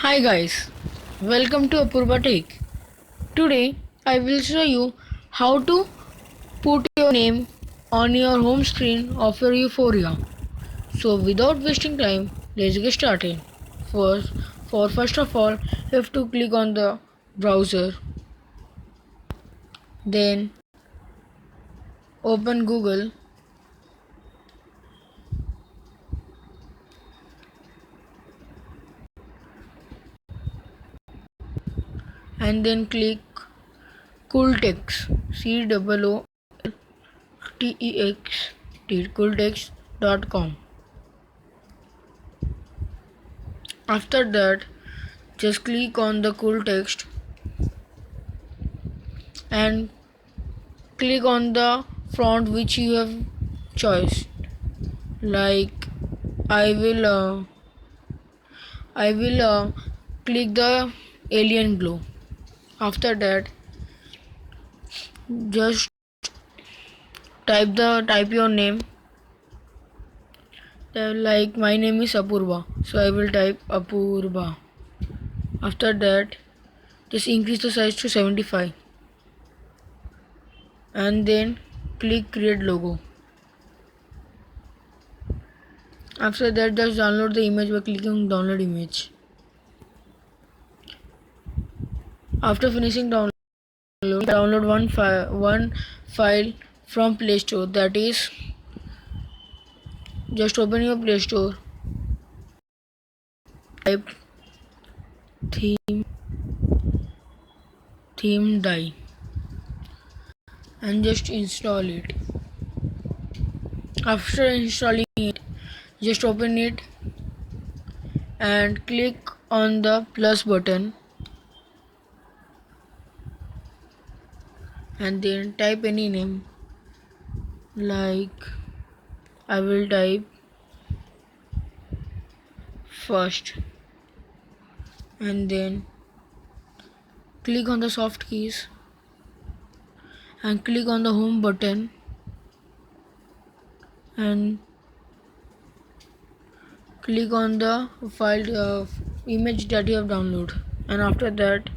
Hi guys, welcome to Apurva Take. Today I will show you how to put your name on your home screen of your Euphoria. So without wasting time, let's get started. First, first of all, you have to click on the browser, then open Google and then click Cooltext, Cooltext, cooltext.com. After that, just click on the cool text and click on the font which you have chosen. Like I will uh, I will click the alien glow. After that, just type your name. Like my name is Apurva, so I will type Apurva. After that, just increase the size to 75 and then click create logo. After that, just download the image by clicking download image. After finishing download one file from Play Store. That is, just open your Play Store, type theme die and just install it. After installing it, just open it and click on the plus button and then type any name. Like I will type first and then click on the soft keys and click on the home button and click on the file image that you have downloaded, and after that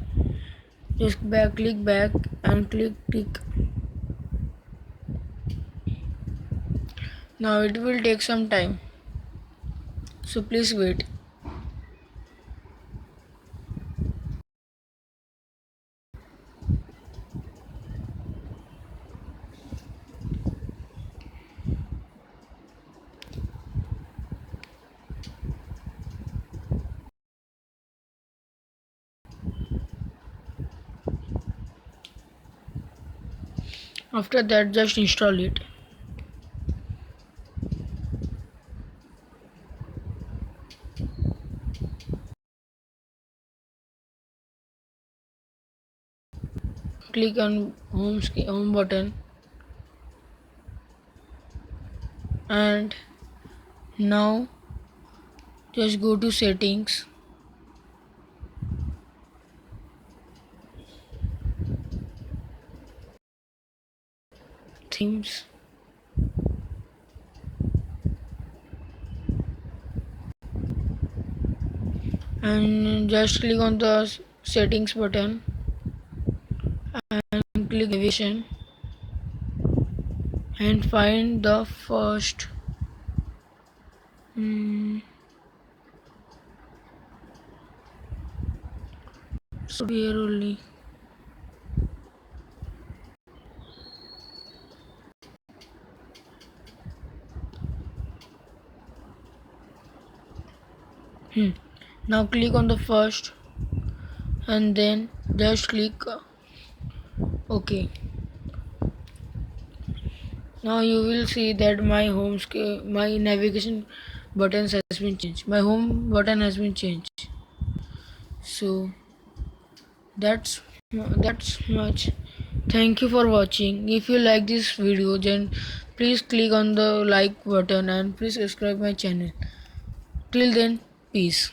just click back and click. Now it will take some time, so please wait. After that, just install it. Click on home button and now just go to settings, themes, and just click on the settings button and click navigation and find the first so here only. Now click on the first and then just click OK. Now you will see that my navigation buttons has been changed. My home button has been changed. So that's much. Thank you for watching. If you like this video, then please click on the like button and please subscribe my channel. Till then, peace.